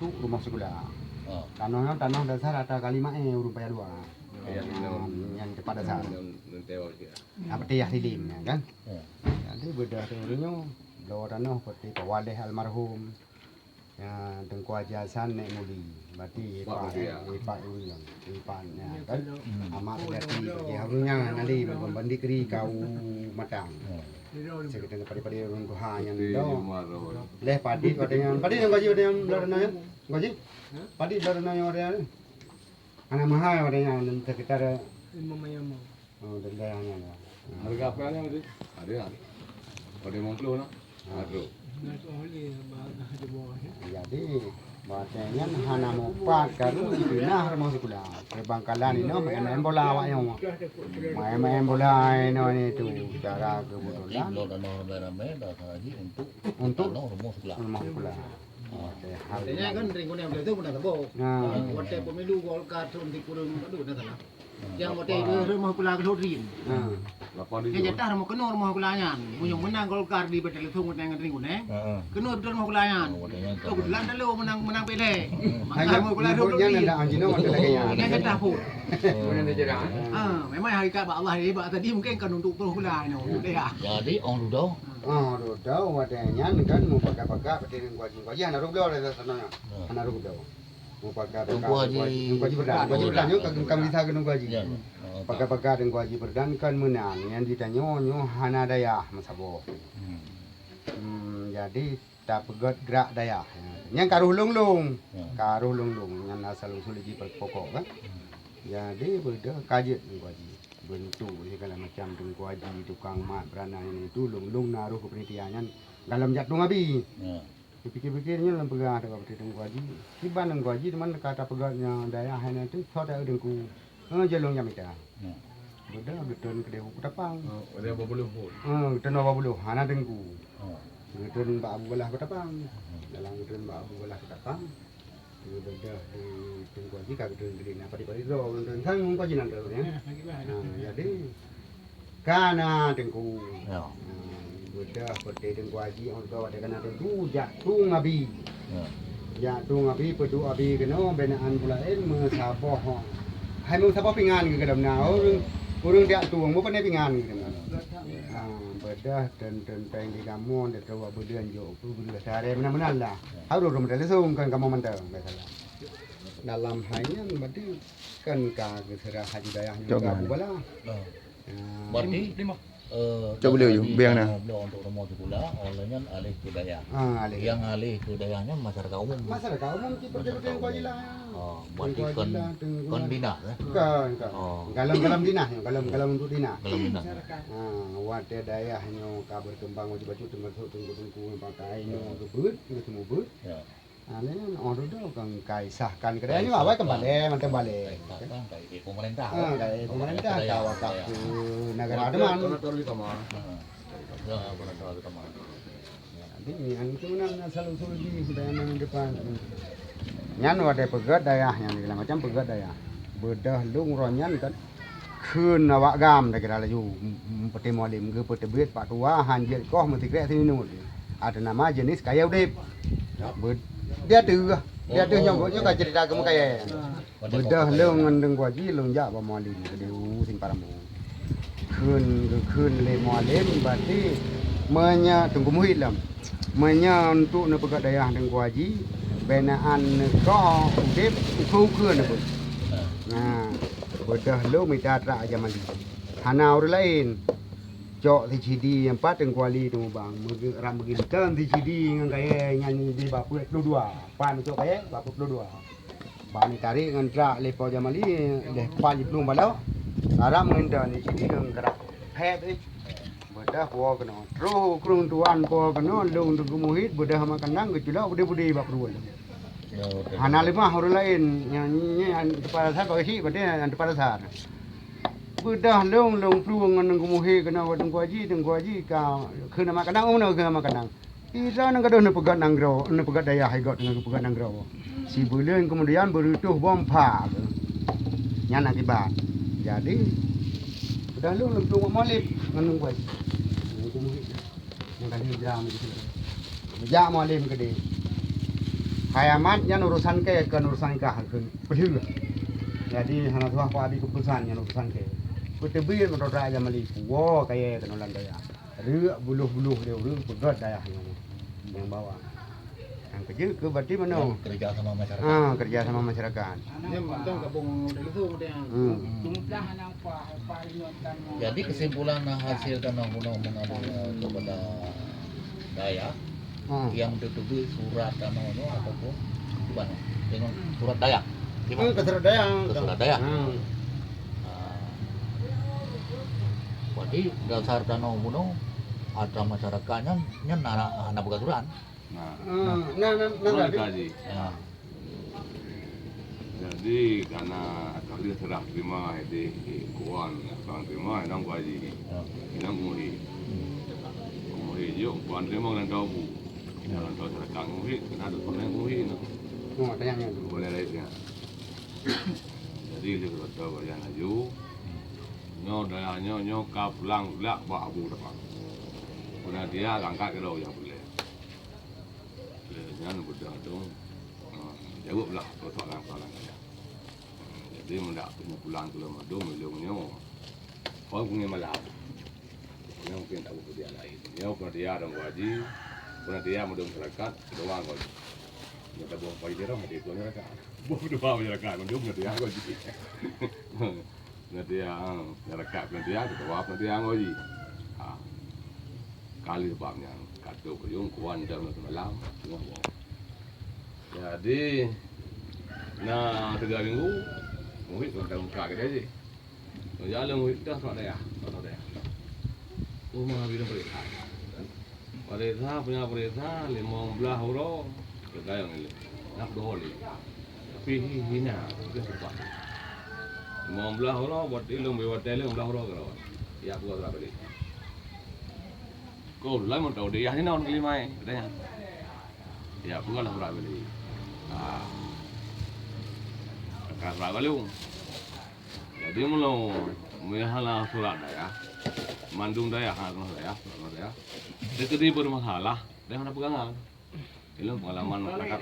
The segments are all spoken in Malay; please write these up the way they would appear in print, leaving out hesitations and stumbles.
untuk rumah sekolah. Tanah dasar ada kali rupiah 2. Yang cepat dasar. Apa dia hilim kan? Jadi beda teorinya bawa tanah seperti Pak Waleh almarhum. Ya Tengku Haji Hasan naik mudi. Berarti Pak Urian, Ipanya kan. Amak berarti bagi harunya nanti membandi keri kau matang. Saya kata pada orang Tuhan yang dah. Leh padi yang gaji ada yang larana gaji. Padi larana yang ada. Anak mahal ada yang sekitar 5 mayam. Oh, dendanya. Harga apa yang ada? Ada. Pada Mongklo nah. Ada. Jadi bahasanya hana mopat karu pindah rumah sekolah. Bangkalan ini main bola awak yang main bola ini tu cara kebetulan. Untuk rumah sekolah. Artinya kan ringkun yang beliau itu pun dah tabuk. Waktu pemilu Golkar suntik kurang aduh dah salah. Yang waktu itu rumah sekolah kelurin. Yang jatah rumah kena rumah sekolahnya. Punya menang Golkar di betul itu menang ringkun kena betul rumah sekolahnya. Tu kebetulan dah lu menang pilih. Maka rumah sekolah kelurin. Yang ada anjino ada lagi yang. Yang jatah pun. Mana Memang hari kat Allah ni tadi mungkin kan untuk rumah sekolah ni untuk dia. Jadi orang duduk. Duduk wadahnya kan mau pakai petiring gaji anak rublo ada sana. Anak rublo. Mau pakai gaji berdan juga kami bisa kena gaji. Pakai gaji berdan kan menang yang ditanya nyo hana daya masabo. Jadi tak pegat gerak daya. Yang karuh lunglung yang asal usul di pokok kan. Jadi beda kajet gaji. Bentuk segala macam Tengku Haji tukang mat berana ini tu lung naruh ke penitiannya dalam jatuh abi. Dipikir-pikirnya dalam pegang ada seperti Tengku Haji. Tiban Tengku Haji teman kata pegangnya daya hanya tu sudah Tengku jelung yang kita. Beda betul ke dia petapang. Dia berbulu. Betul apa bulu? Hana Tengku. Betul Pak Abu belah petapang. Dalam betul Pak Abu belah petapang. Beda di Tengku Haji kagak betul apa di Paris do tentang Tengku Haji nanti ya. Jadi karena Tengku beda seperti Tengku Haji orang tua ada kena Tengku jatuh ngabi. Jatuh ngabi pedu abi kena benaan pulain mesaboh. Hai mesaboh pingan ke dalam orang dia tuang mau pandai pingan gitu. Beda dan tentang di kamu dia tahu berlian jo berlian sehari benar-benar lah. Harus rumah langsung kan kamu mantap masalah. Dalam hanya berarti kan kagak serah haji dayah juga bala. Berarti coba beliau biang nah. Beliau untuk rumah sekolah olehnya alih ke daya. Yang alih ke dayanya masyarakat umum. Masyarakat umum seperti yang kau jelah. Berarti kon dinah ya. Galam dinah, galam untuk dinah. Galam dinah. Wadah dayahnya kabar kembang wajib baju tunggu pakai nya gebut, semua gebut. Ya. Ini orang tu kan kaisahkan kerana ni awak kembali, mantan balik. Kayak pemerintah. Kayak pemerintah, kawak negara teman. Jadi yang itu mana selalu sulit di dalam depan. Nyan wadah pegat dayah yang dibilang macam pegat dayah. Bedah lung ronyan kan. Kun awak gam dah kira laju. Peti molim ke peti berit pak tua hanjir koh mesti kira sini nut. Ada nama jenis kaya udip. Dia tu nyong kau cerita kamu kaya. Bedah lung ngendeng gaji lung jak pak molim ke dia sing paramu. Kun le molim berarti menya tunggu muhid lam. Menya untuk nak pegat dayah dengan gaji. Benaan kau udip ukur nak pun. Bedah lu minta tak aja mandi. Hana orang lain. Jok TCD yang empat yang kuali tu bang. Ram begini kan TCD dengan kaya nyanyi di bapu 22. Pan tu kaya bapu 22. Bang tarik dengan trak lepo jamali leh pan di belum balau. Aram mengendah TCD dengan kerak. Pet bedah po kena. Terus kurung tuan po kena lung tu muhid bedah makan nang kecuali budi bapu 2. Hana lima orang lain yang depan dasar kau isi, berarti yang depan dasar. Bedah long peluang dengan kumuhi kena Tengku Haji kau kena makan nang, mana kena makan nang. Ira nang kada nak pegat nang grau, nak pegat daya higot dengan pegat nang grau. Si bulan kemudian berutuh bompa, yang akibat. Jadi bedah long peluang malip dengan Tengku Haji. Kumuhi, yang kali jam itu. Jam malip kede. Kayamat yang urusan ke urusan ke berdua. Jadi hana tuah pa di keputusan yang urusan ke. Kutebir menurut raja Maliku. Wow kaya kenolan daya. Ruk buluh-buluh dia ruk pegat daya yang bawa. Yang kerja ke berarti mana? Kerja sama masyarakat. Kerja sama masyarakat. Dia mentang gabung dari itu dia. Jadi kesimpulan hasil tanah gunung mengadu kepada Dayak yang ditutupi surat tanah itu ataupun gimana? Dengan surat Dayak. Gimana? Ke surat daya. Ke surat Dayak. Jadi dasar tanah gunung ada masyarakatnya anak begaturan. Nah, kaji. Ya. Jadi karena kali serah terima di kuan, serah terima enam kaji, enam muhi yuk kuan terima dan tahu bu, jangan tahu serah muhi, kena ada konen muhi no. Tayangnya. Boleh lainnya. Jadi dia tahu yang laju, nyo daya nyo kapulang lak babu dapat. Kemudian dia angkat ke daun yang boleh. Jangan berdoa dong. Jawablah persoalan-persoalan saya. Jadi mendak punya pulang tu lama dong milungnya. Kau punya malam. Kau mungkin tak boleh dia lain. Dia pun dia ada wajib. Pun dia mudung masyarakat doang kau. Dia tak boleh pergi dia mesti kau masyarakat. Boleh doang masyarakat mudung dia kau jadi. Nanti yang masyarakat nanti yang kita wap nanti yang kau jadi. Kali sebabnya kacau kuyung kuan dalam malam semua. Jadi, nah 3 minggu, muhit dalam muka kita je. Jalan muhit dah tak ada ya. Rumah bila perintah. Perintah punya perintah 15 euro. Kita yang ini nak doli. Tapi hina kita cepat. 15 euro buat ilmu buat tele 15 euro kalau. Ya aku berapa ni? Kau lah mau tahu dia ni nak kelima katanya. Ya aku lah berapa ni? Kakak lu. Jadi mulu mihala surat daya. Mandung daya daya. Dekat dia bermasalah, dia hendak pegangan. Itu pengalaman masyarakat.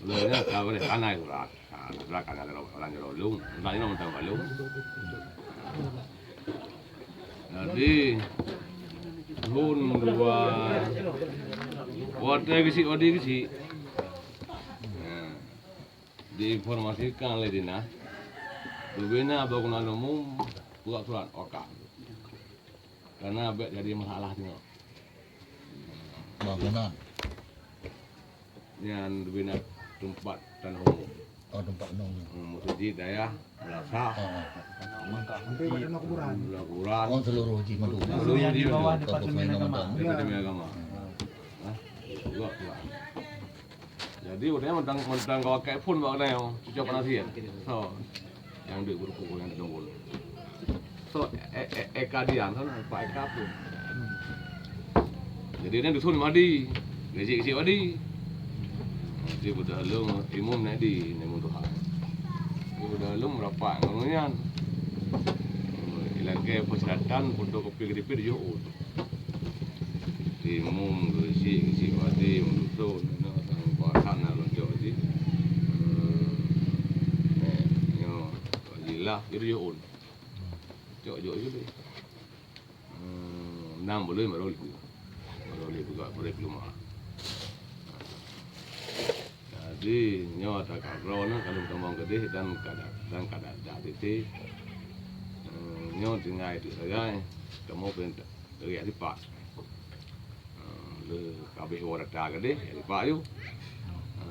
Lainnya kau boleh kanai surat. Surat kanai orang jauh. Nanti nak tahu kalau. Jadi pun dua wadah kisi. Diinformasikan oleh dinas. Berbina bangunan umum buat surat oka. Karena abek jadi masalah ni. Bangunan. Yang berbina tempat tanah umum. Oh tempat umum. Masjid daya Melasa. Kuburan. Oh seluruh Haji Madu. Seluruh di bawah Departemen Agama. Departemen Agama. Juga. Jadi udah mentang kau kayak pun bawa yang cucuk penasihat. So yang duit berkumpul yang didongol. So Eka Dian kan Pak Eka pun. Jadi ini dusun madi, gaji madi. Dia sudah lum imum nak di nemu Tuhan. Dia sudah lum rapat ngomongnya. Ilangke persyaratan fotokopi KTP dia jauh. Imum gaji madi mendusun. Sana lonjok di, lah itu jauh, jauh je. Nam boleh meroleh juga boleh keluar. Jadi nyawa tak karon kalau tambang gede dan kada jadi nyawa tinggal itu saja. Kamu perintah dari Pak, le kabeh orang tak gede Pak you.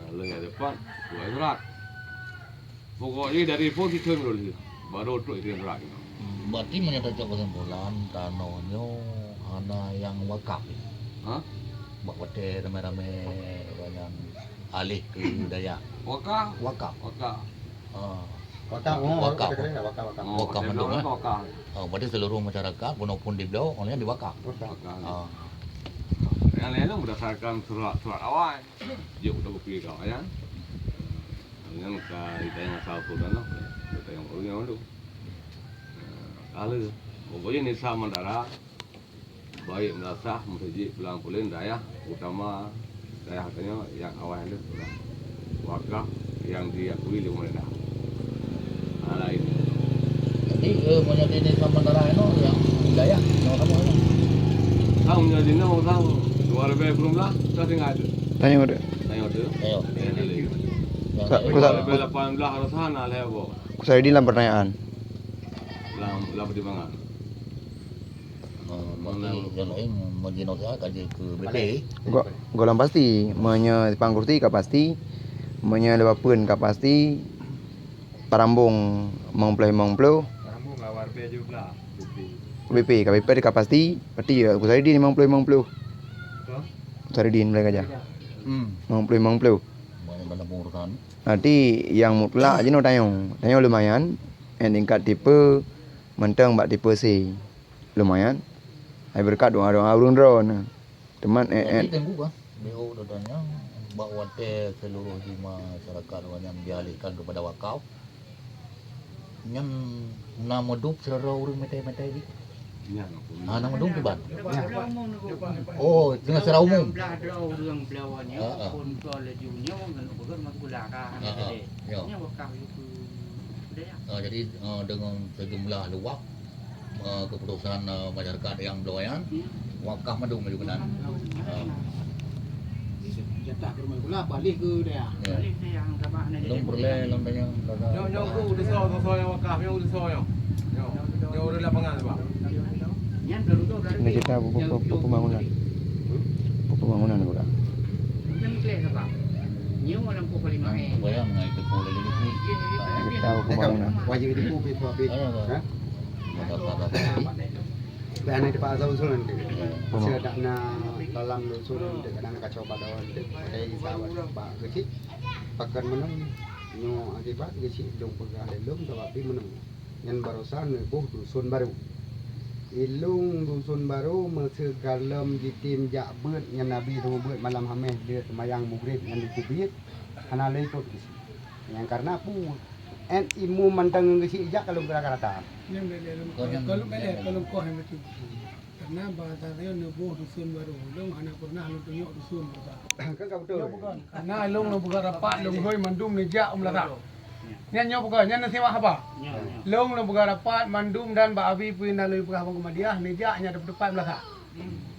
Lengan depan, dua surat. Pokoknya dari pun kita dulu, baru tu itu surat. Berarti menyatakan kesimpulan tanahnya ada yang wakaf. Hah? Wakaf rame-rame banyak alih ke Dayak. Wakaf. Wakaf. Wakaf mendung kan? Wakaf. Berarti seluruh masyarakat walaupun di beliau orangnya diwakaf. Wakaf. Yang lain berdasarkan surat awal. Dia udah kopi kau ya. Dengan kita yang asal sudah lah, kita yang baru dulu. Kalau pokoknya ni sama darah, baik merasa masjid pulang pulen daya, utama Daya katanya yang awal itu wakaf yang diakui oleh pemerintah. Lain. Jadi menjadi di sementara itu yang Dayak yang kamu ini. Kau menjadi orang luar biasa belum lah, kita tinggal ada. Tanya ada. Tanya ada. Ayo. Luar biasa 18 harus sana lah bo. Saya di dalam pertanyaan. Lam di mana? Yang lain menjadi saya kaji ke BP. Golam pasti, menye pangkurti ka pasti, menye lepapeun ka pasti, parambung mengplay. Parambung lawar be juga. KBP ka pasti aku saya di 50. Saya di mulai aja. Mengplay. Mana pengurusan. Nanti yang mutlak aja no tanya lumayan, yang tingkat tipe mentang mbak tipe C lumayan. Hai berkat doa urun ron. Teman Jadi tunggu kan. BO datanya bahwa seluruh di masyarakat yang dialihkan kepada wakaf. Yang nama dup secara urang metai-metai di. Nama dup di ban. Oh, dengan secara umum. Orang belawanya pun kalau junya kan bukan masuk belakang. Ini wakaf itu. Jadi dengan sejumlah luak keputusan masyarakat yang belawayan wakaf madung juga kan. Jatah ke rumah pula balik ke dia. Balik dia yang sama ni. Belum boleh lontanya. Yo udah so yang wakaf yang udah so yo. Yo udah lapangan Pak. Yang baru tu ini kita pembangunan. Pembangunan juga. yang clear apa? Nyu orang pukul 5 Bayang itu boleh lebih. Kita pembangunan. Wajib itu tapi ha? Bahan di pasar usul nanti. Saya tak nak dalam usul nanti kadang kacau pada nanti. Ada sahabat pak kecil, pakan menang, nyo akibat kecil dong pegang lelum tapi menang. Yang barusan buh dusun baru. Ilung dusun baru mesegalam di tim jak beut yang Nabi tu beut malam hameh dia semayang maghrib yang dikubit. Hanalai tu yang karena apa? En imu mantang kecil jak kalau gerak rata. Kalau kau yang itu, karena bahasa saya nubuh dusun baru, long anak pernah lu tunjuk dusun juga. Kan kau betul. Karena long lu bukan rapat, long hoi mandum nejak melata. Nyanyi bukan, nyanyi siapa apa? Long lu bukan rapat, mandum dan Mbak Abi pun lalu bukan abang Kemudian nejaknya dapat depan melata.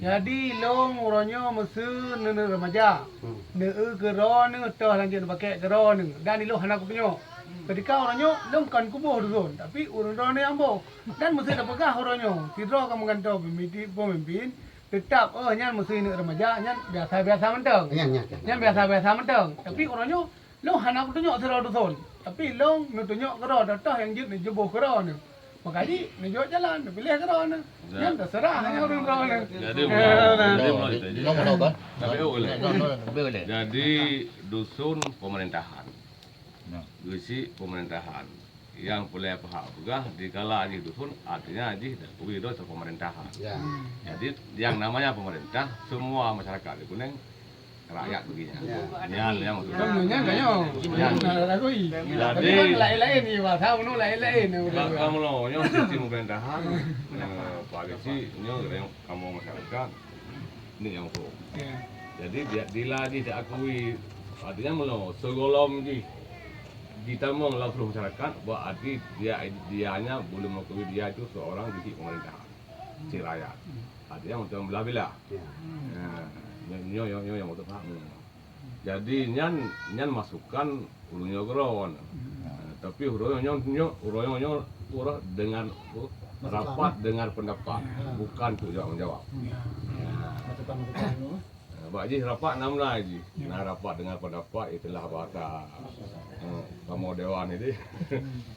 Jadi long orangnya mesti nene remaja, nene keron, nene toh lanjut pakai keron, dan ilo anak punya. Ketika orangnya lengkan kubuh dusun, tapi orang-orang yang ambo dan mesti ada pegah orangnya. Tidak kamu kantau pemimpin tetap nyan mesti ini remaja, nyan biasa-biasa menteng. Nyan biasa-biasa menteng. Tapi orangnya lo anak tunjuk serau dusun. Tapi lo tunjuk kerana datang yang jut ni jebuh kerana. Makanya ni jauh jalan, pilih kerana. Nyan terserah hanya orang-orang. Jadi dusun pemerintahan. Dusi pemerintahan yang boleh pihak pegah dikala di dusun artinya di wido pemerintahan. Jadi yang namanya pemerintah semua masyarakat di Kuning rakyat begini. Yang jadi lain-lain ni bahasa nu lain-lain. Kamu lo yang sistem pemerintahan polisi yang kamu masyarakat ini yang pro. Jadi bila diakui artinya melo segolom kita mau langsung masyarakat bahwa arti dianya belum mengakui dia itu seorang di pemerintahan si rakyat artinya untuk belah belah nyo yang untuk paham jadi nyan masukkan ulunya geron tapi uroyo dengan rapat dengar pendapat bukan untuk jawab Pak Haji rapat 6 lagi. Nah rapat dengan pendapat itulah bahasa kamu dewan ini.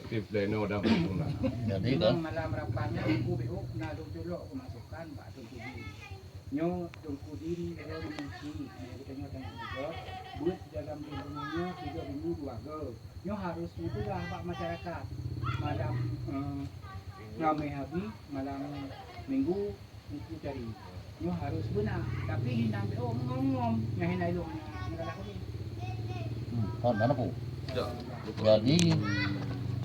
Di pleno dan pimpinan. Jadi kan malam rapatnya aku BO nak dulu kemasukan Pak Tunku Diri. Nyo Tunku Diri kalau mengunci, kita nyo tanya juga buat dalam lingkungannya 3 minggu 2 go. Nyo harus itu lah Pak masyarakat. Malam ramai habis, malam minggu itu cari. Nyo harus benar, tapi hinam ngomong yang hinai lu negara kami. mana po? Jadi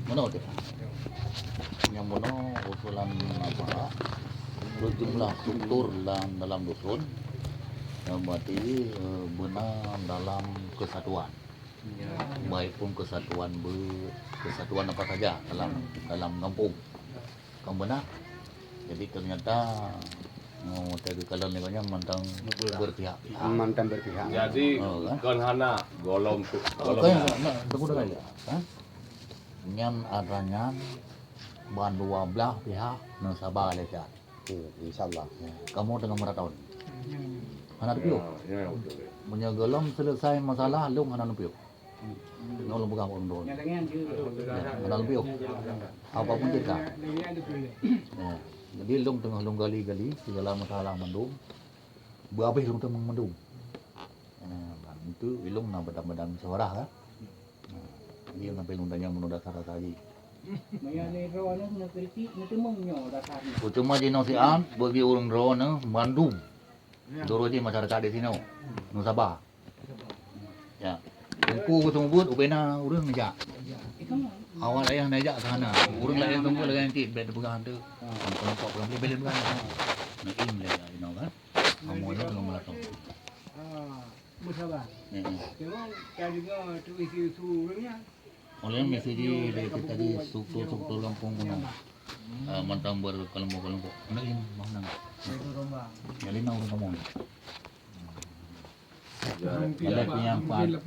mana tu? Yang mana usulan apa? Berjumlah struktur dalam dusun berarti benar dalam kesatuan. Baik pun kesatuan kesatuan apa saja dalam kampung. Kamu benar. Jadi ternyata tadi kalau legalnya mantan berpihak. Mantan berpihak. Jadi kan? kon hana golong tu Oke, tunggu dulu ya. Nyan adanya ban dua belah pihak nasabah lekat. Insyaallah. Kamu dengan merata tahun. Hana piu. Ya betul. Menyegelam selesai masalah lung hana piu. Nol bukan ondon. Nyatanya Hana piu. Apapun kita. Dengan ada pilih. Jadi lung tengah lung gali-gali segala masalah mendung. Berhabis lung tengah mendung. Itu ilung nak badam-badam suara kan. Ini sampai lung tanya menunda dasar tadi. Maya ni ro na kritik na temong nyo dasar ni. Cuma di Nosian bagi orang Rona Bandung. Doro je masyarakat di sini. Nu Sabah. Ya. Ku tunggu ubena urang ngejak. Awal ayah ngejak ke sana. Urang lain tunggu lagi nanti bed pegang tu. Kelompok pegang beli pegang. Nak im le ya, you know kan. Kamu ni dengan melatong. Musabah. Memang juga tu isu-isu orangnya. Oleh mesej dari tadi struktur kampung kuno. Mantan berkelompok-kelompok. Nak im mana? Jadi nak urang kamu. Kalau punya